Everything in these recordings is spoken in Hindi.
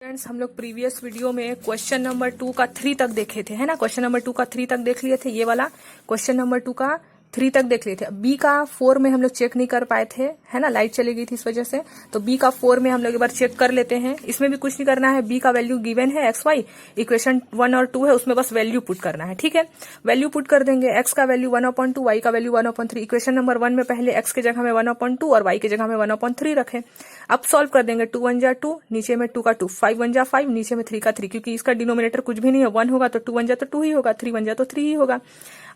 फ्रेंड्स, हम लोग प्रीवियस वीडियो में क्वेश्चन नंबर 2 का 3 तक देखे थे, है ना। क्वेश्चन नंबर 2 का 3 तक देख लिए थे। ये वाला क्वेश्चन नंबर 2 का 3 तक देख लिए थे। बी का 4 में हम लोग चेक नहीं कर पाए थे, है ना, लाइट चली गई थी इस वजह से। तो बी का 4 में हम लोग एक बार चेक कर लेते हैं। इसमें भी कुछ नहीं करना है। बी का वैल्यू गिवन है एक्स वाई, इक्वेशन 1 और 2 है, उसमें बस वैल्यू पुट करना है। ठीक है, वैल्यू पुट कर देंगे। एक्स का वैल्यू 1/2, वाई का वैल्यू 1/3। इक्वेशन नंबर 1 में पहले एक्स की जगह में 1/2 और वाई की जगह में 1/3 रखें। अब सॉल्व कर देंगे। 2 1 जा 2, नीचे में 2 का 2, 5 1 जा 5, नीचे में 3 का 3, क्योंकि इसका डिनोमिनेटर कुछ भी नहीं है। 1 होगा तो 2 1 जा तो 2 ही होगा, 3 1 जा तो 3 ही होगा।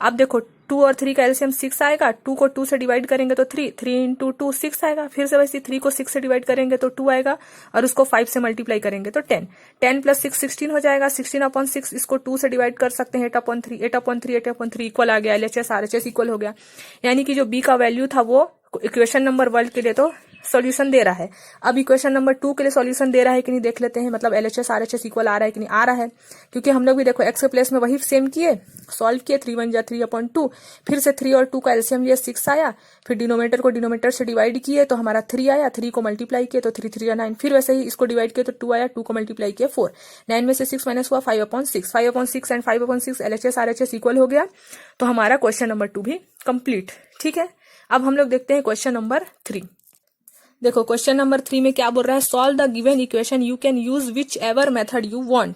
अब देखो 2 और 3 का एलसीएम 6 आएगा। 2 को 2 से डिवाइड करेंगे तो 3, 3 इंटू 2 6 आएगा। फिर से वैसे 3 को 6 से डिवाइड करेंगे तो 2 आएगा, और उसको 5 से मल्टीप्लाई करेंगे तो 10। 10 प्लस 6 16 हो जाएगा। 16/6 इसको 2 से डिवाइड कर सकते हैं। 8/3, 8/3, 8/3 इक्वल आ गया। एलएचएस आरएचएस इक्वल हो गया। यानी कि जो बी का वैल्यू था वो इक्वेशन नंबर 1 के लिए तो सॉल्यूशन दे रहा है। अब इक्वेशन नंबर 2 के लिए सॉल्यूशन दे रहा है कि नहीं देख लेते हैं। मतलब एलएचएस आरएचएस इक्वल आ रहा है कि नहीं, आ रहा है। क्योंकि हम लोग भी देखो एक्स के प्लेस में वही सेम किए, सॉल्व किए। 3 1 जा 3/2, फिर से 3 और 2 का एलसीएम लिया, 6 आया। फिर डिनोमिनेटर को डिनोमिनेटर से डिवाइड किए तो हमारा 3 आया। 3 को मल्टीप्लाई किए तो 3 3 या 9। फिर वैसे ही इसको डिवाइड किए तो 2 आया। 2 को मल्टीप्लाई किए 4। 9 में से 6 माइनस हुआ 5/6। 5/6 एंड 5/6 एलएचएस आरएचएस इक्वल हो गया। तो हमारा क्वेश्चन नंबर 2 भी कंप्लीट। ठीक है, अब हम लोग देखते हैं क्वेश्चन नंबर 3। देखो क्वेश्चन नंबर 3 में क्या बोल रहा है, solve the given equation, you can use which ever method you want.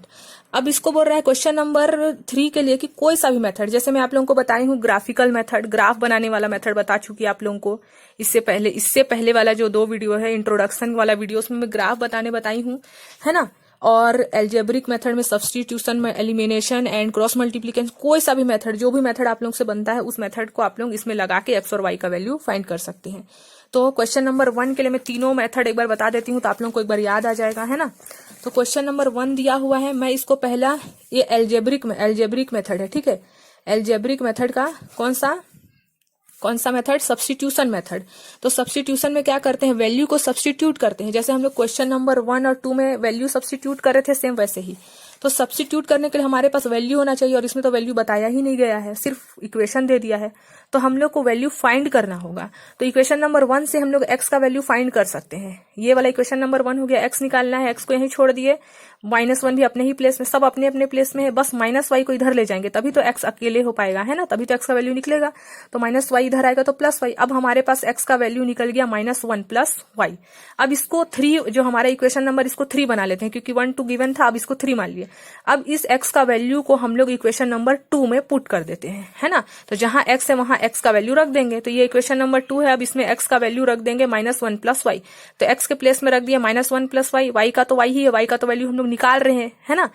अब इसको बोल रहा है क्वेश्चन नंबर 3 के लिए कि कोई सा भी मेथड, जैसे मैं आप लोगों को बताई हूँ ग्राफिकल मेथड, ग्राफ बनाने वाला मेथड बता चुकी आप लोगों को इससे पहले वाला जो 2 वीडियो है, इंट्रोडक्शन वाला वीडियो, उसमें मैं ग्राफ बताई हूँ, है ना। और एल्जेब्रिक मेथड में सब्स्टिट्यूशन में एलिमिनेशन एंड क्रॉस मल्टीप्लिकेशन, कोई सा भी मेथड, जो भी मेथड आप लोग से बनता है उस मेथड को आप लोग इसमें लगा के एक्स और वाई का वैल्यू फाइंड कर सकते हैं। तो क्वेश्चन नंबर 1 के लिए मैं तीनों मेथड एक बार बता देती हूँ तो आप लोगों को एक बार याद आ जाएगा, है ना। तो क्वेश्चन नंबर 1 दिया हुआ है, मैं इसको पहला, ये एल्जेब्रिक मेथड है। ठीक है, एल्जेब्रिक मेथड का कौन सा मेथड, सब्स्टिट्यूशन मेथड। तो सब्स्टिट्यूशन में क्या करते हैं, वैल्यू को सब्स्टिट्यूट करते हैं। जैसे हम लोग क्वेश्चन नंबर 1 और 2 में वैल्यू सब्स्टिट्यूट कर रहे थे, सेम वैसे ही। तो सब्स्टिट्यूट करने के लिए हमारे पास वैल्यू होना चाहिए, और इसमें तो वैल्यू बताया ही नहीं गया है, सिर्फ इक्वेशन दे दिया है। तो हम लोग को वैल्यू फाइंड करना होगा। तो इक्वेशन नंबर 1 से हम लोग एक्स का वैल्यू फाइंड कर सकते हैं। ये वाला इक्वेशन नंबर 1 हो गया। एक्स निकालना है, एक्स को यहीं छोड़ दिए, -1 भी अपने ही प्लेस में, सब अपने अपने प्लेस में है। बस -y को इधर ले जाएंगे तभी तो एक्स अकेले हो पाएगा, है ना, तभी तो एक्स का वैल्यू निकलेगा। तो -y इधर आएगा तो +y। अब हमारे पास एक्स का वैल्यू निकल गया -1 + y। अब इसको 3, जो हमारा इक्वेशन नंबर, इसको 3 बना लेते हैं, क्योंकि 1 2 गिवन था, अब इसको 3 मान लिए। अब इस एक्स का वैल्यू को हम लोग इक्वेशन नंबर 2 में पुट कर देते हैं, है ना। तो जहां एक्स है वहां एक्स का वैल्यू रख देंगे। तो ये इक्वेशन नंबर 2 है। अब इसमें एक्स का वैल्यू रख देंगे -1 + y। तो एक्स के प्लेस में रख दिया -1 + y। y का तो y ही है, y का तो वैल्यू हम लोग निकाल रहे हैं, है ना।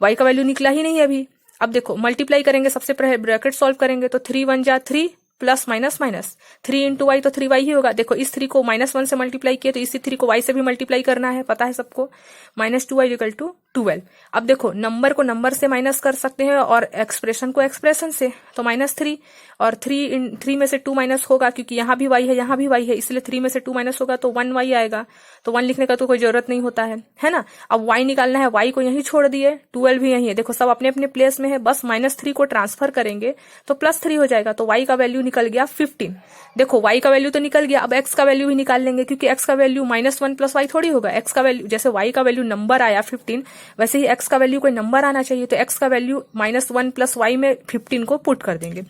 y का वैल्यू निकला ही नहीं है अभी। अब देखो मल्टीप्लाई करेंगे, सबसे पहले ब्रैकेट सॉल्व करेंगे तो 3 1 जा 3 plus minus minus 3 into y तो 3y ही होगा। देखो इस 3 को -1 से मल्टीप्लाई किए तो इसी 3 को y से भी मल्टीप्लाई करना है, पता है सबको। -2y = 12। अब देखो नंबर को नंबर से माइनस कर सकते हैं और एक्सप्रेशन को एक्सप्रेशन से। तो -3 और 3 में से 2 माइनस होगा, क्योंकि यहाँ भी y है यहाँ भी y है, इसलिए 3 में से 2 माइनस होगा तो 1y आएगा। तो 1 लिखने का तो कोई जरूरत नहीं होता है ना। अब y निकालना है, y को यहीं छोड़ दिए, 12 भी यहीं है। देखो सब अपने अपने प्लेस में है, बस -3 को ट्रांसफर करेंगे तो +3 हो जाएगा। तो y का वैल्यू निकल गया 15। देखो y का वैल्यू तो निकल गया, अब x का वैल्यू भी निकाल लेंगे, क्योंकि x का वैल्यू -1 + y थोड़ी होगा। x का वैल्यू, जैसे y का वैल्यू नंबर आया 15, वैसे ही x का वैल्यू कोई नंबर आना चाहिए। तो x का वैल्यू -1 + y में 15 को पुट कर देंगे।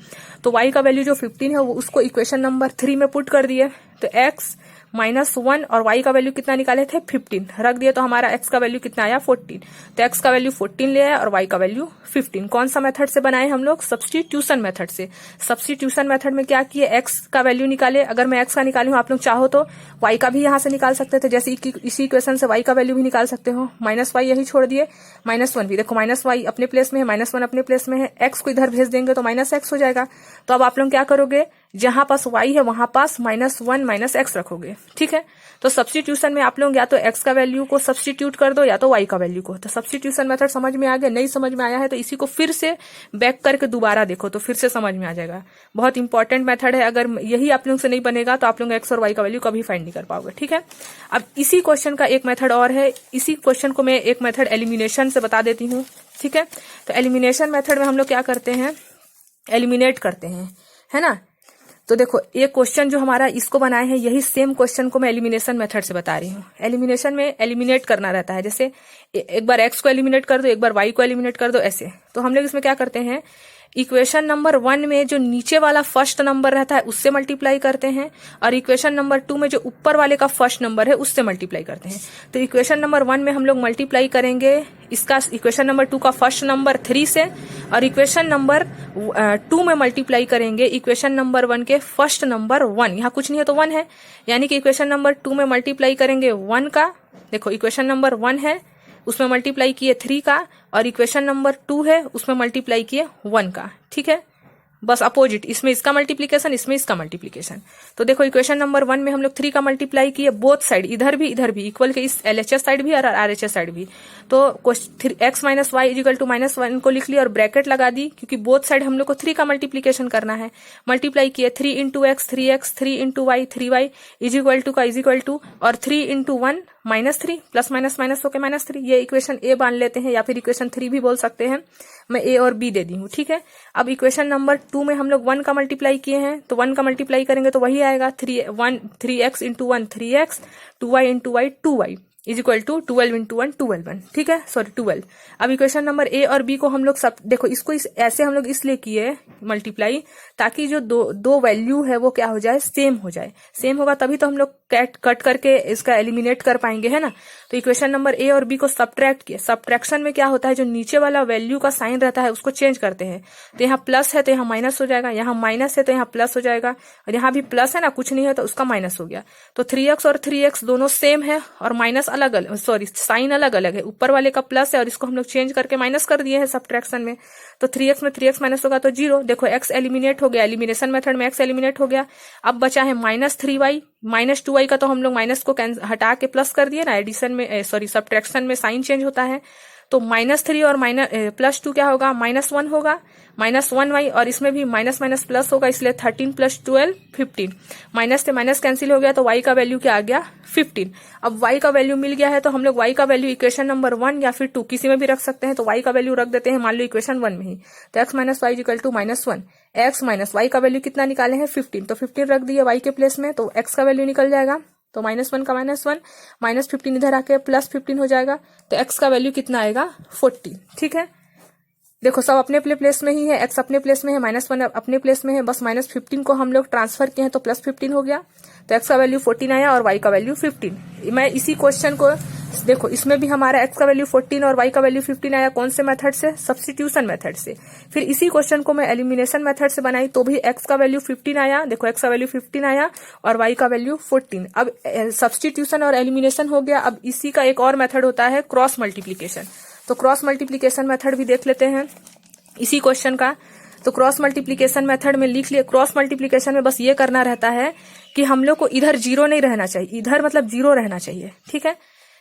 तो y का वैल्यू जो 15 है वो उसको इक्वेशन नंबर 3 में पुट कर दिए। तो x -1 और y का वैल्यू कितना निकाले थे, 15 रख दिए। तो हमारा x का वैल्यू कितना आया, 14। तो x का वैल्यू 14 ले आया और y का वैल्यू 15। कौन सा मेथड से बनाए हम लोग, सब्स्टिट्यूशन मेथड से। सब्स्टिट्यूशन मेथड में क्या किए, x का वैल्यू निकाले। अगर मैं x का निकाली हूँ, आप लोग चाहो तो y का भी यहाँ से निकाल सकते थे। जैसे इसी इक्वेशन से y का वैल्यू भी निकाल सकते हो। -y यही छोड़ दिए, -1 भी देखो, -y अपने प्लेस में है, -1 अपने प्लेस में है, x को इधर भेज देंगे तो -x हो जाएगा। तो अब आप लोग क्या करोगे, जहां पास y है वहां पास -1 - x रखोगे। ठीक है, तो सब्स्टिट्यूशन में आप लोग या तो x का वैल्यू को सब्स्टिट्यूट कर दो या तो y का वैल्यू को। तो सब्स्टिट्यूशन मेथड समझ में आ गया, नहीं समझ में आया है तो इसी को फिर से बैक करके दोबारा देखो तो फिर से समझ में आ जाएगा। बहुत इंपॉर्टेंट मेथड है, अगर यही आप लोग से नहीं बनेगा तो आप लोग x और y का वैल्यू कभी फाइंड नहीं कर पाओगे। ठीक है, अब इसी क्वेश्चन का एक मेथड और है। इसी क्वेश्चन को मैं एक मेथड एलिमिनेशन से बता देती हूँ। ठीक है, तो एलिमिनेशन मेथड में हम लोग क्या करते हैं, एलिमिनेट करते हैं, है ना। तो देखो ये क्वेश्चन जो हमारा इसको बनाए हैं, यही सेम क्वेश्चन को मैं एलिमिनेशन मेथड से बता रही हूँ। एलिमिनेशन में एलिमिनेट करना रहता है, जैसे एक बार एक्स को एलिमिनेट कर दो, एक बार वाई को एलिमिनेट कर दो, ऐसे। तो हम लोग इसमें क्या करते हैं, इक्वेशन नंबर 1 में जो नीचे वाला फर्स्ट नंबर रहता है उससे मल्टीप्लाई करते हैं, और इक्वेशन नंबर 2 में जो ऊपर वाले का फर्स्ट नंबर है उससे मल्टीप्लाई करते हैं। तो इक्वेशन नंबर 1 में हम लोग मल्टीप्लाई करेंगे इसका इक्वेशन नंबर 2 का फर्स्ट नंबर 3 से, और इक्वेशन नंबर 2 में मल्टीप्लाई करेंगे इक्वेशन नंबर 1 के फर्स्ट नंबर 1, यहाँ कुछ नहीं है तो 1 है, यानी कि इक्वेशन नंबर 2 में मल्टीप्लाई करेंगे 1 का, देखो इक्वेशन नंबर 1 है उसमें मल्टीप्लाई किए 3 का, और इक्वेशन नंबर 2 है उसमें मल्टीप्लाई किए 1 का, ठीक है। बस अपोजिट, इसमें इसका मल्टीप्लिकेशन, इसमें इसका मल्टीप्लिकेशन। तो देखो इक्वेशन नंबर 1 में हम लोग 3 का मल्टीप्लाई किए बोथ साइड, इधर भी इक्वल के इस LHS साइड भी और RHS साइड भी। तो x minus y is equal to -1 को लिख लिया और ब्रैकेट लगा दी, क्योंकि बोथ साइड हम लोग को 3 का मल्टीप्लिकेशन करना है। मल्टीप्लाई किए 3 into x 3x, 3 into y 3y is equal to और 3 इंटू 1 -3, प्लस माइनस माइनस होकर -3। ये इक्वेशन ए मान लेते हैं, या फिर इक्वेशन 3 भी बोल सकते हैं, मैं ए और बी दे दी हूँ, ठीक है। अब इक्वेशन नंबर 2 में हम लोग 1 का मल्टीप्लाई किए हैं, तो 1 का मल्टीप्लाई करेंगे तो वही आएगा 3x into 1 3x, 2y into y 2y is equal to 12 into 1 12, ठीक है, सॉरी 12। अब इक्वेशन नंबर ए और बी को हम लोग सब देखो, इसको ऐसे हम लोग इसलिए किए मल्टीप्लाई, ताकि जो दो वैल्यू है वो क्या हो जाए, सेम हो जाए। सेम होगा तभी तो हम लोग कट करके इसका एलिमिनेट कर पाएंगे, है ना। तो इक्वेशन नंबर ए और बी को सब्ट्रैक्ट किए। सब्ट्रैक्शन में क्या होता है, जो नीचे वाला वैल्यू का साइन रहता है उसको चेंज करते हैं। तो यहाँ प्लस है तो यहाँ माइनस हो जाएगा, यहाँ माइनस है तो यहाँ प्लस हो जाएगा, और यहाँ भी प्लस है ना, कुछ नहीं है तो उसका माइनस हो गया। तो 3x और 3x दोनों सेम है, और माइनस अलग अलग, सॉरी साइन अलग अलग है। ऊपर वाले का प्लस है और इसको हम लोग चेंज करके माइनस कर दिए हैं सब्ट्रैक्शन में। तो 3x में 3x माइनस होगा तो 0। देखो x एलिमिनेट हो गया, एलिमिनेशन मेथड में x एलिमिनेट हो गया। अब बचा है -3y, -2y का तो हम लोग माइनस को हटा के प्लस कर दिए ना, एडिशन में सॉरी सब्ट्रैक्शन में साइन चेंज होता है। तो -3 और +2 क्या होगा, -1 होगा, -1y, और इसमें भी माइनस माइनस प्लस होगा, इसलिए 13 + 12 15। माइनस से माइनस कैंसिल हो गया तो y का वैल्यू क्या आ गया, 15। अब y का वैल्यू मिल गया है तो हम लोग y का वैल्यू इक्वेशन नंबर 1 या फिर 2 किसी में भी रख सकते हैं। तो y का वैल्यू रख देते हैं मान लो इक्वेशन 1 में ही, तो x minus y equal to -1। x minus y का वैल्यू कितना निकाले हैं, 15, तो 15 रख दिए y के प्लेस में, तो x का वैल्यू निकल जाएगा। तो -1 का -1, -15 इधर आके +15 हो जाएगा, तो x का वैल्यू कितना आएगा, 14, ठीक है। देखो सब अपने अपने प्लेस में ही है, x अपने प्लेस में है, -1 अपने प्लेस में है, बस -15 को हम लोग ट्रांसफर किए हैं तो +15 हो गया। तो x का वैल्यू 14 आया और y का वैल्यू 15। मैं इसी क्वेश्चन को देखो, इसमें भी हमारा x का वैल्यू 14 और y का वैल्यू 15 आया, कौन से मेथड से, सब्स्टिट्यूशन मेथड से। फिर इसी क्वेश्चन को मैं एलिमिनेशन मेथड से बनाई तो भी x का वैल्यू 15 आया, देखो x का वैल्यू 15 आया और y का वैल्यू 14। अब सब्स्टिट्यूशन और एलिमिनेशन हो गया। अब इसी का एक और मेथड होता है क्रॉस मल्टीप्लीकेशन। तो क्रॉस मल्टीप्लीकेशन मेथड भी देख लेते हैं इसी क्वेश्चन का। तो क्रॉस मल्टीप्लीकेशन मेथड में लिख लिए, क्रॉस मल्टीप्लीकेशन में बस ये करना रहता है कि हम लोग को इधर 0 नहीं रहना चाहिए, इधर मतलब 0 रहना चाहिए, ठीक है।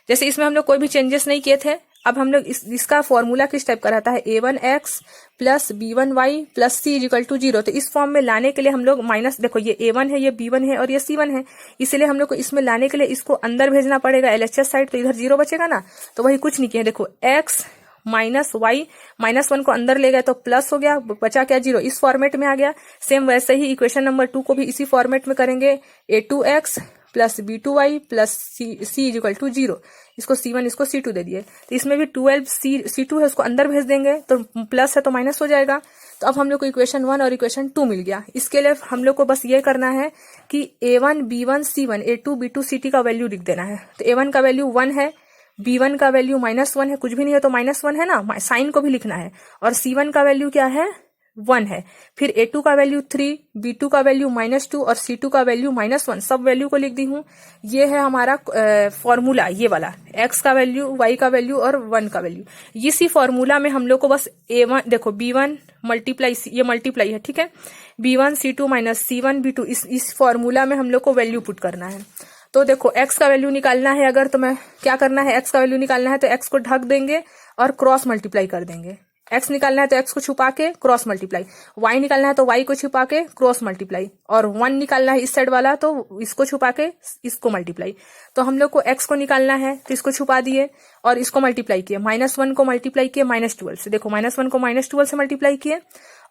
जैसे इसमें हम लोग कोई भी चेंजेस नहीं किए थे। अब हम लोग इसका फॉर्मूला किस टाइप का रहता है, a1x + b1y + c equal to 0। तो इस फॉर्म में लाने के लिए हम लोग माइनस, देखो ये a1 है, ये b1 है और ये c1 है, इसलिए हम लोग को इसमें लाने के लिए इसको अंदर भेजना पड़ेगा LHS साइड, तो इधर 0 बचेगा ना। तो वही कुछ नहीं किया, देखो x माइनस वाई, -1 को अंदर ले गए तो प्लस हो गया, बचा क्या, 0। इस फॉर्मेट में आ गया। सेम वैसे ही इक्वेशन नंबर 2 को भी इसी फॉर्मेट में करेंगे, a2x + b2y + c equal to 0। इसको c1 इसको c2 दे दिए, तो इसमें भी 12 c2 है, उसको अंदर भेज देंगे तो प्लस है तो माइनस हो जाएगा। तो अब हम लोग को इक्वेशन 1 और इक्वेशन 2 मिल गया। इसके लिए हम लोग को बस ये करना है कि a1 b1 c1 a2 b2 ct का वैल्यू लिख देना है। तो a1 का वैल्यू 1 है, b1 का वैल्यू -1 है, कुछ भी नहीं है तो -1 है ना, साइन को भी लिखना है, और c1 का वैल्यू क्या है, 1 है। फिर a2 का वैल्यू 3, b2 का वैल्यू -2 और c2 का वैल्यू -1, सब वैल्यू को लिख दी हूँ। ये है हमारा फॉर्मूला, ये वाला x का वैल्यू, y का वैल्यू और 1 का वैल्यू। इसी फॉर्मूला में हम लोग को बस a1 देखो b1 मल्टीप्लाई, ये मल्टीप्लाई है, ठीक है, b1 c2 - c1 b2, इस फॉर्मूला में हम लोग को वैल्यू पुट करना है। तो देखो x का वैल्यू निकालना है अगर, तो मैं क्या करना है, x का वैल्यू निकालना है तो x को ढक देंगे और क्रॉस मल्टीप्लाई कर देंगे। x निकालना है तो x को छुपा के क्रॉस मल्टीप्लाई, y निकालना है तो y को छुपा के क्रॉस मल्टीप्लाई, और 1 निकालना है इस साइड वाला तो इसको छुपा के इसको मल्टीप्लाई। तो हम लोग को x को निकालना है तो इसको छुपा दिए और इसको मल्टीप्लाई किए, -1 को मल्टीप्लाई किए -12 से, देखो -1 को -12 से मल्टीप्लाई किए,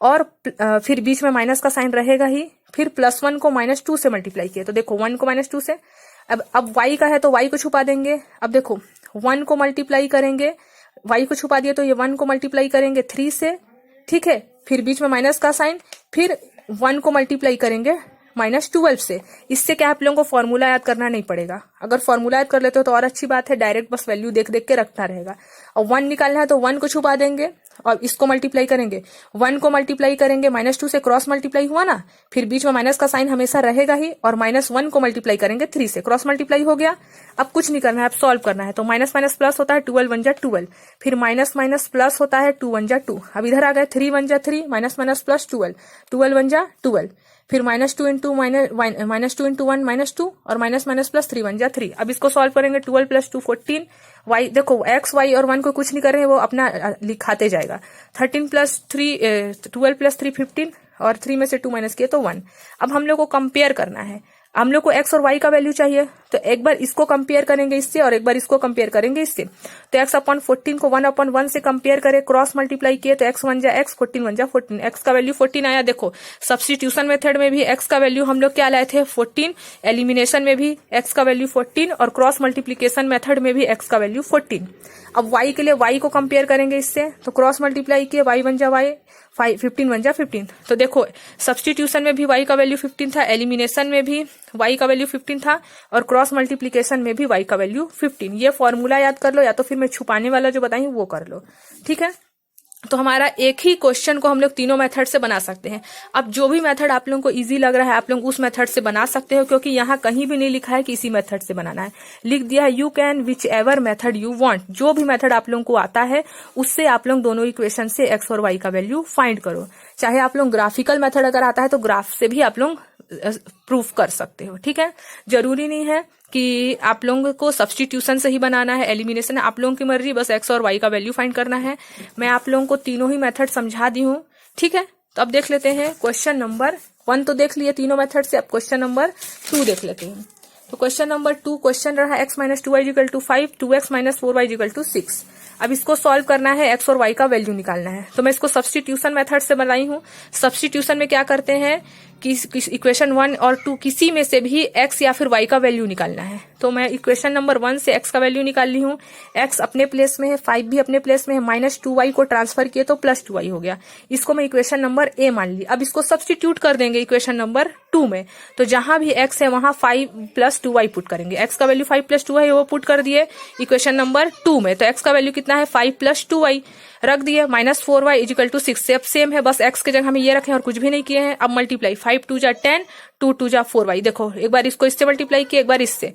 और फिर बीच में माइनस का साइन रहेगा ही, फिर +1 को -2 से मल्टीप्लाई किए, तो देखो 1 को -2 से, अब y का है तो y को छुपा देंगे। अब देखो 1 को मल्टीप्लाई करेंगे, y को छुपा दिया तो ये 1 को मल्टीप्लाई करेंगे 3 से, ठीक है, फिर बीच में माइनस का साइन, फिर 1 को मल्टीप्लाई करेंगे -12 से। इससे क्या आप लोगों को फॉर्मूला याद करना नहीं पड़ेगा, अगर फॉर्मूला याद कर लेते हो तो और अच्छी बात है, डायरेक्ट बस वैल्यू देख देख के रखना रहेगा। और 1 निकालना है तो 1 को छुपा देंगे और इसको मल्टीप्लाई करेंगे, 1 को मल्टीप्लाई करेंगे -2 से, क्रॉस मल्टीप्लाई हुआ ना, फिर बीच में माइनस का साइन हमेशा रहेगा ही, और -1 को मल्टीप्लाई करेंगे 3 से, क्रॉस मल्टीप्लाई हो गया। अब कुछ नहीं करना है, अब सॉल्व करना है, तो माइनस माइनस प्लस होता है, 12 1 जा 12, फिर माइनस माइनस प्लस होता है, 2 1 जा 2, अब इधर आ गए 3 1 जा 3, माइनस माइनस प्लस 12, 12 1 जा 12, फिर -2 इंटू -2 इंटू 1 -2, और माइनस माइनस प्लस 3 1 जा 3। अब इसको सॉल्व करेंगे, 12 + 2 14, y देखो x y और 1 को कुछ नहीं कर रहे हैं, वो अपना लिखाते जाएगा। 13 + 3 12 + 3 15, और 3 में से 2 माइनस किए तो 1। अब हम लोग को कंपेयर करना है, हम लोग को x और y का वैल्यू चाहिए, तो एक बार इसको कंपेयर करेंगे इससे और एक बार इसको कंपेयर करेंगे इससे। तो x/14 को 1/1 से कंपेयर करें, क्रॉस मल्टीप्लाई किए तो x 1 जा x, 14 1 जा 14, x का वैल्यू 14 आया। देखो सब्स्टिट्यूशन मेथड में भी x का वैल्यू हम लोग क्या लाए थे 14, एलिमिनेशन में भी x का वैल्यू 14, और क्रॉस मल्टीप्लीकेशन मेथड में भी x का वैल्यू 14। अब y के लिए y को कंपेयर करेंगे इससे, तो क्रॉस मल्टीप्लाई किए, y 1 जा y, 15 1 जा 15। तो देखो सब्स्टिट्यूशन में भी y का वैल्यू 15 था, एलिमिनेशन में भी y का वैल्यू 15 था, और क्रॉस मल्टीप्लिकेशन में भी y का वैल्यू 15। ये फॉर्मूला याद कर लो, या तो फिर मैं छुपाने वाला जो बताई वो कर लो, ठीक है। तो हमारा एक ही क्वेश्चन को हम लोग तीनों मेथड से बना सकते हैं। अब जो भी मेथड आप लोगों को इजी लग रहा है आप लोग उस मेथड से बना सकते हो, क्योंकि यहाँ कहीं भी नहीं लिखा है कि इसी मेथड से बनाना है, लिख दिया है you can which ever method you want. जो भी मेथड आप लोगों को आता है उससे आप लोग दोनों इक्वेशन से x और y का वैल्यू फाइंड करो। चाहे आप लोग ग्राफिकल मेथड अगर आता है तो ग्राफ से भी आप लोग प्रूफ कर सकते हो, ठीक है। जरूरी नहीं है कि आप लोगों को सब्स्टिट्यूशन से ही बनाना है, एलिमिनेशन आप लोगों की मर्जी, बस x और y का वैल्यू फाइंड करना है। मैं आप लोगों को तीनों ही मेथड समझा दी हूँ, ठीक है। तो अब देख लेते हैं क्वेश्चन नंबर 1 तो देख लिए तीनों मेथड से, अब क्वेश्चन नंबर 2 देख लेते हैं। तो क्वेश्चन नंबर 2 क्वेश्चन रहा x - 2y = 5, 2x - 4y = 6। अब इसको सॉल्व करना है, x और y का वैल्यू निकालना है। तो मैं इसको सब्स्टिट्यूशन मेथड से बनाई हूँ। सब्स्टिट्यूशन में क्या करते हैं कि इक्वेशन 1 और 2 किसी में से भी x या फिर y का वैल्यू निकालना है। तो मैं इक्वेशन नंबर 1 से x का वैल्यू निकाल ली हूँ, x अपने प्लेस में है, 5 भी अपने प्लेस में है, -2y को ट्रांसफर किए तो +2y हो गया। इसको मैं इक्वेशन नंबर a मान ली। अब इसको सब्स्टिट्यूट कर देंगे इक्वेशन नंबर 2 में, तो जहां भी x है वहां 5 + 2y पुट करेंगे। x का वैल्यू 5 + 2 है वो पुट कर दिए इक्वेशन नंबर 2 में, तो x का वैल्यू कितना है 5 + 2y रख दिए, -4y = 6 से अब सेम है, बस x के जगह में ये रखे और कुछ भी नहीं किए हैं। अब मल्टीप्लाई 5 2 जा 10, 2 2 जा 4y, देखो एक बार इसको इससे मल्टीप्लाई किया एक बार इससे,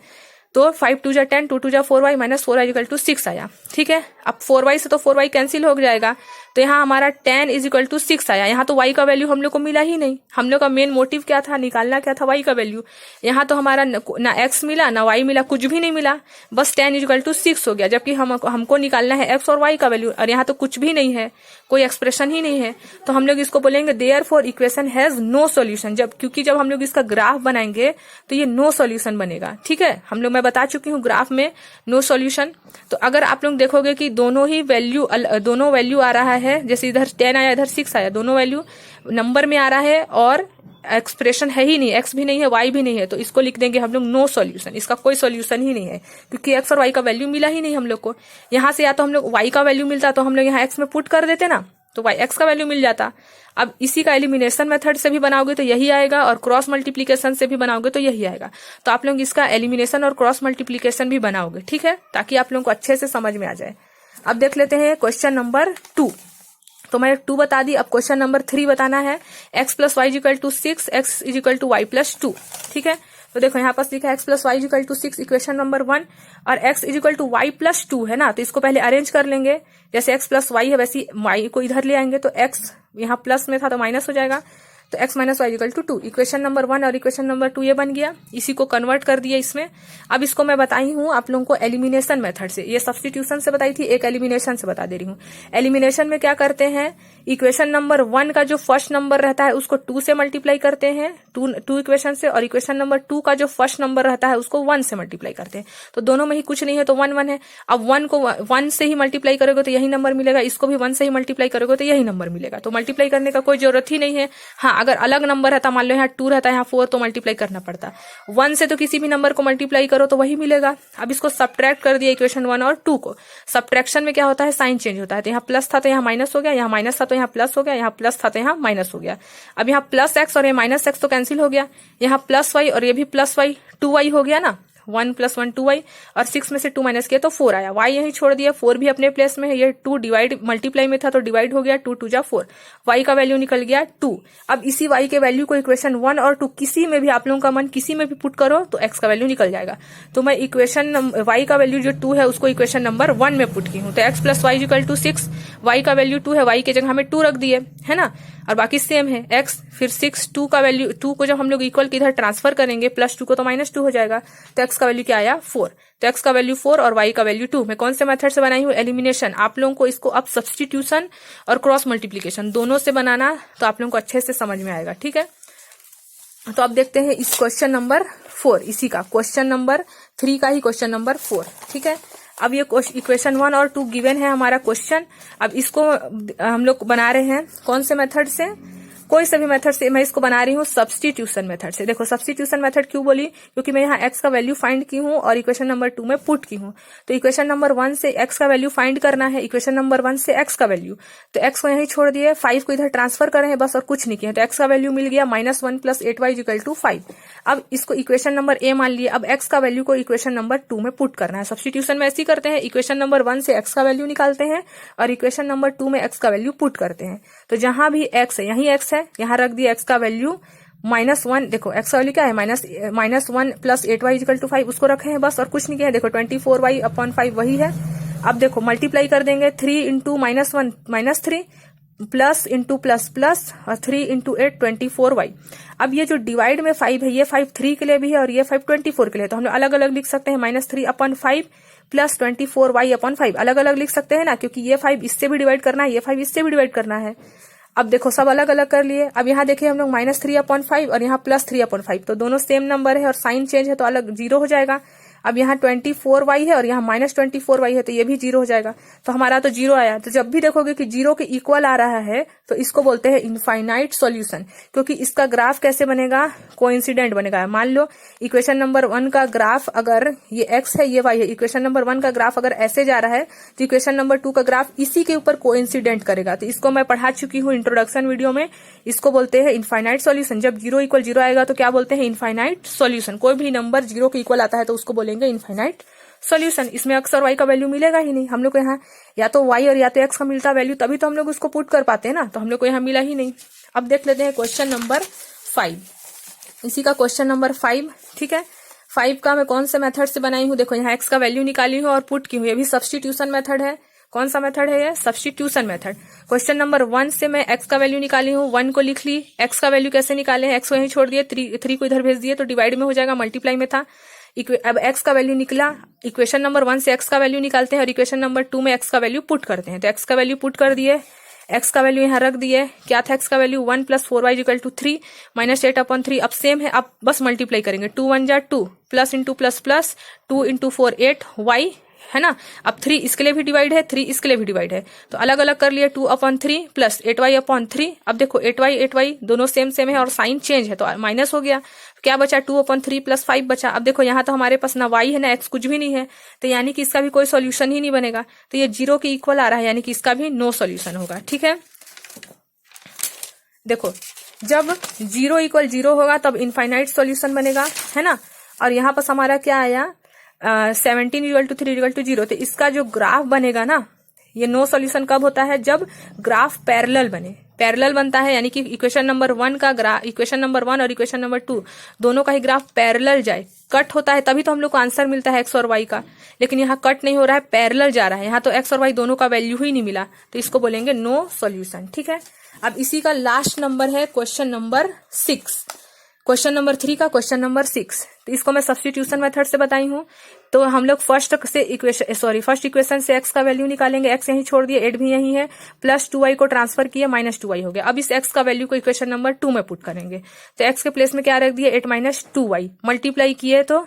तो 5 2 जा 10, 2 2 जा 4y, -4y = 6 आया, ठीक है। अब 4y से तो 4y कैंसिल हो जाएगा, तो यहाँ हमारा 10 = 6 आया। यहाँ तो y का वैल्यू हम लोग को मिला ही नहीं, हम लोग का मेन मोटिव क्या था, निकालना क्या था, y का वैल्यू। यहाँ तो हमारा ना x मिला ना y मिला, कुछ भी नहीं मिला, बस 10 = 6 हो गया, जबकि हमको निकालना है x और y का वैल्यू, और यहाँ तो कुछ भी नहीं है, कोई एक्सप्रेशन ही नहीं है। तो हम लोग इसको बोलेंगे therefore equation has no solution, क्योंकि जब हम लोग इसका ग्राफ बनाएंगे तो ये नो सॉल्यूशन बनेगा, ठीक है। हम लोग मैं बता चुकी हूँ ग्राफ में नो सॉल्यूशन। तो अगर आप लोग देखोगे कि दोनों वैल्यू आ रहा है, जैसे इधर 10 आया इधर 6 आया, दोनों वैल्यू नंबर में आ रहा है और एक्सप्रेशन है ही नहीं, x भी नहीं है y भी नहीं है, तो इसको लिख देंगे हम लोग नो सॉल्यूशन, इसका कोई सॉल्यूशन ही नहीं है, क्योंकि x और y का वैल्यू मिला ही नहीं हम लोग को। यहाँ से या तो हम लोग y का वैल्यू मिलता तो हम लोग यहाँ x में पुट कर देते ना, तो x का वैल्यू मिल जाता। अब इसी का एलिमिनेशन मेथड से भी बनाओगे तो यही आएगा, और क्रॉस मल्टीप्लिकेशन से भी बनाओगे तो यही आएगा। तो आप लोग इसका एलिमिनेशन और क्रॉस मल्टीप्लिकेशन भी बनाओगे, ठीक है, ताकि आप लोगों को अच्छे से समझ में आ जाए। अब देख लेते हैं क्वेश्चन नंबर 2। तो मैंने 2 बता दी, अब क्वेश्चन नंबर 3 बताना है। x + y = 6, x = y + 2, ठीक है। तो देखो यहाँ पास लिखा है x + y = 6 इक्वेशन नंबर 1, और x = y + 2 है ना, तो इसको पहले अरेंज कर लेंगे। जैसे x + y है वैसे y को इधर ले आएंगे, तो x यहाँ प्लस में था तो माइनस हो जाएगा, तो x - y = 2। इक्वेशन नंबर 1 और इक्वेशन नंबर 2 ये बन गया, इसी को कन्वर्ट कर दिया इसमें। अब इसको मैं बताई हूँ आप लोगों को एलिमिनेशन मेथड से, ये सब्स्टिट्यूशन से बताई थी, एक एलिमिनेशन से बता दे रही हूँ। एलिमिनेशन में क्या करते हैं, इक्वेशन नंबर 1 का जो फर्स्ट नंबर रहता है उसको 2 से मल्टीप्लाई करते हैं, 2 इक्वेशन से, और इक्वेशन नंबर 2 का जो फर्स्ट नंबर रहता है उसको 1 से मल्टीप्लाई करते हैं। तो दोनों में ही कुछ नहीं है तो 1 1 है। अब 1 को 1 से ही मल्टीप्लाई करोगे तो यही नंबर मिलेगा, इसको भी 1 से ही मल्टीप्लाई करोगे तो यही नंबर मिलेगा, तो मल्टीप्लाई करने का कोई जरूरत ही नहीं है। हाँ, अगर अलग नंबर रहता, मान लो यहाँ 2 रहता, यहाँ 4, तो मल्टीप्लाई करना पड़ता। 1 से तो किसी भी नंबर को मल्टीप्लाई करो तो वही मिलेगा। अब इसको सब्ट्रैक्ट कर दिया इक्वेशन 1 और 2 को। सब्ट्रैक्शन में क्या होता है, साइन चेंज होता है। तो यहाँ प्लस था तो यहाँ माइनस हो गया, यहाँ माइनस था तो यहाँ प्लस हो गया, यहाँ प्लस था तो यहाँ माइनस हो गया। अब यहाँ प्लस एक्स और ये माइनस एक्स तो कैंसिल हो गया, यहाँ प्लस वाई और ये भी प्लस वाई, 2y हो गया ना, 1 + 1 2y, और 6 में से 2 माइनस किया तो 4 आया। y यहीं छोड़ दिया, 4 भी अपने प्लेस में है। ये 2 डिवाइड मल्टीप्लाई में था तो डिवाइड हो गया, 2 2 जा 4, y का वैल्यू निकल गया 2। अब इसी y के वैल्यू को इक्वेशन 1 और 2 किसी में भी, आप लोगों का मन किसी में भी पुट करो तो x का वैल्यू निकल जाएगा। तो मैं इक्वेशन y का वैल्यू जो 2 है उसको इक्वेशन नंबर 1 में पुट की हूँ। तो x + y = 6, y का वैल्यू 2 है, y की जगह हमें 2 रख दिए, है ना, और बाकी सेम है x, फिर 6, 2 का वैल्यू, 2 को जब हम लोग इक्वल की इधर ट्रांसफर करेंगे, +2 को तो -2 हो जाएगा, तो x का वैल्यू क्या आया 4। तो x का वैल्यू 4 और y का वैल्यू 2। मैं कौन से मेथड से बनाई हूँ, एलिमिनेशन। आप लोगों को इसको अब सब्स्टिट्यूशन और क्रॉस मल्टीप्लीकेशन दोनों से बनाना, तो आप लोगों को अच्छे से समझ में आएगा, ठीक है। तो अब देखते हैं इस क्वेश्चन नंबर 4, इसी का क्वेश्चन नंबर 3 का ही क्वेश्चन नंबर 4, ठीक है। अब ये इक्वेशन 1 और 2 गिवन है हमारा क्वेश्चन। अब इसको हम लोग बना रहे हैं कौन से मेथड से, कोई से भी मेथड से। मैं इसको बना रही हूँ सब्स्टिट्यूशन मेथड से। देखो सब्स्टिट्यूशन मेथड क्यों बोली, क्योंकि मैं यहाँ x का वैल्यू फाइंड की हूँ और इक्वेशन नंबर 2 में पुट की हूँ। तो इक्वेशन नंबर 1 से x का वैल्यू फाइंड करना है, इक्वेशन नंबर 1 से x का वैल्यू। तो x को यहीं छोड़ दिए, 5 को इधर ट्रांसफर करे हैं बस, और कुछ नहीं किया। तो x का वैल्यू मिल गया -1 + 8y = 5। अब इसको इक्वेशन नंबर a मान लिया। अब x का वैल्यू को इक्वेशन नंबर 2 में पुट करना है। सब्स्टिट्यूशन में ऐसे ही करते हैं, इक्वेशन नंबर 1 से x का वैल्यू निकालते हैं और इक्वेशन नंबर 2 में x का वैल्यू पुट करते हैं। तो जहां भी x है, यही x है, यहाँ रख दिया x का वैल्यू -1। देखो x का वैल्यू क्या है, -1 + 8y = 5, उसको रखे हैं बस और कुछ नहीं किया है। देखो 24y/5 वही है। अब देखो मल्टीप्लाई कर देंगे, 3 × -1 -3 प्लस इंटू प्लस प्लस और 3 × 8 24y। अब ये जो डिवाइड में 5 है, ये 5 3 के लिए भी है और ये 5 24 के लिए, तो हम लोग अलग अलग लिख सकते हैं। -3/5 + 24y/5 अलग अलग लिख सकते हैं ना, क्योंकि ये 5 इससे भी डिवाइड करना है, ये 5 इससे भी डिवाइड करना है। अब देखो सब अलग अलग कर लिए। अब यहाँ देखिए हम लोग -3/5 और यहाँ +3/5, तो दोनों सेम नंबर है और साइन चेंज है तो अलग 0 हो जाएगा। अब यहाँ 24y है और यहाँ -24y है, तो ये भी 0 हो जाएगा। तो हमारा तो 0 आया। तो जब भी देखोगे कि 0 के इक्वल आ रहा है तो इसको बोलते हैं इनफाइनाइट सॉल्यूशन, क्योंकि इसका ग्राफ कैसे बनेगा, कोइंसिडेंट बनेगा। मान लो इक्वेशन नंबर 1 का ग्राफ अगर ये x है, ये y है, इक्वेशन नंबर 1 का ग्राफ अगर ऐसे जा रहा है तो इक्वेशन नंबर 2 का ग्राफ इसी के ऊपर कोइंसिडेंट करेगा। तो इसको मैं पढ़ा चुकी हूँ इंट्रोडक्शन वीडियो में। इसको बोलते हैं इनफाइनाइट सॉल्यूशन। जब 0 = 0 आएगा तो क्या बोलते हैं, इनफाइनाइट सॉल्यूशन। कोई भी नंबर 0 के इक्वल आता है तो उसको बोलेंगे इनफाइनाइट सॉल्यूशन। इसमें x और y का वैल्यू मिलेगा ही नहीं। हम लोग को यहाँ या तो y और या तो x का मिलता वैल्यू, तभी तो हम लोग उसको पुट कर पाते हैं ना। तो हम लोग को यहाँ मिला ही नहीं। अब देख लेते हैं क्वेश्चन नंबर 5, इसी का क्वेश्चन नंबर 5, ठीक है। 5 का मैं कौन से मेथड से बनाई हूँ, देखो यहाँ x का वैल्यू निकाली हूँ और पुट की हूँ। ये भी सब्स्टिट्यूशन मेथड है। कौन सा मेथड है ये, सब्स्टिट्यूशन मेथड। क्वेश्चन नंबर 1 से मैं x का वैल्यू निकाली हूँ, 1 को लिख ली। x का वैल्यू कैसे निकाले हैं, x को यहीं छोड़ दिए, 3 को इधर भेज दिए तो डिवाइड में हो जाएगा, मल्टीप्लाई में था। अब x का वैल्यू निकला, इक्वेशन नंबर 1 से x का वैल्यू निकालते हैं और इक्वेशन नंबर 2 में x का वैल्यू पुट करते हैं। तो x का वैल्यू पुट कर दिए, x का वैल्यू यहाँ रख दिए। क्या था x का वैल्यू, 1 + 4y = 3 -8/3। अब सेम है, अब बस मल्टीप्लाई करेंगे, 2 1 जा 2 plus into plus plus 2 × 4 8y, है ना। अब 3 इसके लिए भी डिवाइड है, 3 इसके लिए भी डिवाइड है, तो अलग अलग कर लिए। 2/3 प्लस 8y/3। अब देखो 8y दोनों सेम है और साइन चेंज है तो माइनस हो गया। क्या बचा, 2/3 + 5 बचा। अब देखो यहाँ तो हमारे पास ना y है ना x, कुछ भी नहीं है, तो यानी कि इसका भी कोई सॉल्यूशन ही नहीं बनेगा। तो ये 0 के इक्वल आ रहा है, यानी कि इसका भी नो सॉल्यूशन होगा, ठीक है। देखो जब 0 = 0 होगा तब इनफाइनाइट सॉल्यूशन बनेगा, है ना। और यहाँ पर हमारा क्या आया, 17 = 3 = 0। तो इसका जो ग्राफ बनेगा ना, ये नो सॉल्यूशन कब होता है, जब ग्राफ पैरेलल बने। पैरेलल बनता है यानी कि इक्वेशन नंबर 1 का ग्राफ, इक्वेशन नंबर 1 और इक्वेशन नंबर 2 दोनों का ही ग्राफ पैरेलल जाए, कट होता है, तभी तो हम लोग को आंसर मिलता है x और y का। लेकिन यहाँ कट नहीं हो रहा है, पैरेलल जा रहा है, यहाँ तो x और y दोनों का वैल्यू ही नहीं मिला, तो इसको बोलेंगे नो सॉल्यूशन, ठीक है। अब इसी का लास्ट नंबर है क्वेश्चन नंबर 6, क्वेश्चन नंबर 3 का क्वेश्चन नंबर 6। तो इसको मैं सब्स्टिट्यूशन मेथड से बताई हूँ। तो हम लोग फर्स्ट इक्वेशन से x का वैल्यू निकालेंगे, x यहीं छोड़ दिए, 8 भी यहीं है, प्लस 2y को ट्रांसफर किया, -2y हो गया। अब इस x का वैल्यू को इक्वेशन नंबर 2 में पुट करेंगे। तो x के प्लेस में क्या रख दिया, 8 - 2y, मल्टीप्लाई किए तो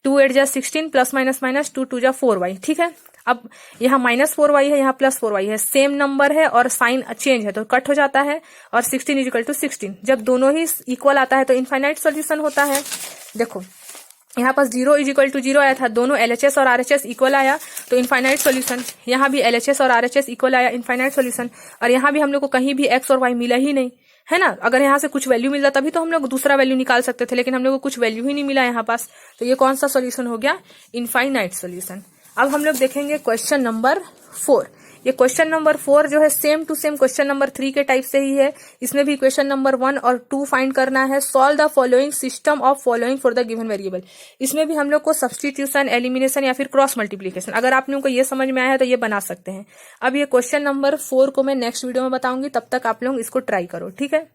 2 8 जा 16 प्लस माइनस माइनस 2 2 जा 4y, ठीक है। अब यहाँ -4y है, यहाँ +4y है, सेम नंबर है और साइन चेंज है तो कट हो जाता है, और 16 इजिकल टू 16 जब दोनों ही इक्वल आता है तो इनफाइनाइट सॉल्यूशन होता है। देखो यहाँ पास 0 इजिकल टू 0 आया था, दोनों LHS और RHS इक्वल आया तो इनफाइनाइट सॉल्यूशन। यहाँ भी LHS और RHS इक्वल आया, इनफाइनाइट सॉल्यूशन। और यहाँ भी हम लोग को कहीं भी x और y मिला ही नहीं, है ना। अगर यहाँ से कुछ वैल्यू मिलता तभी तो हम लोग दूसरा वैल्यू निकाल सकते थे, लेकिन हम लोग को कुछ वैल्यू ही नहीं मिला यहाँ पास, तो ये कौन सा सॉल्यूशन हो गया, इनफाइनाइट सॉल्यूशन। अब हम लोग देखेंगे क्वेश्चन नंबर 4। ये क्वेश्चन नंबर 4 जो है same to same question number 3 के टाइप से ही है। इसमें भी क्वेश्चन नंबर 1 और 2 फाइंड करना है। Solve the following system of following for the given variable. इसमें भी हम लोग को सब्सटीट्यूशन, एलिमिनेशन या फिर क्रॉस मल्टीप्लीकेशन, अगर आप लोगों को ये समझ में आया है तो ये बना सकते हैं। अब ये क्वेश्चन नंबर 4 को मैं नेक्स्ट वीडियो में बताऊंगी, तब तक आप लोग इसको ट्राई करो, ठीक है।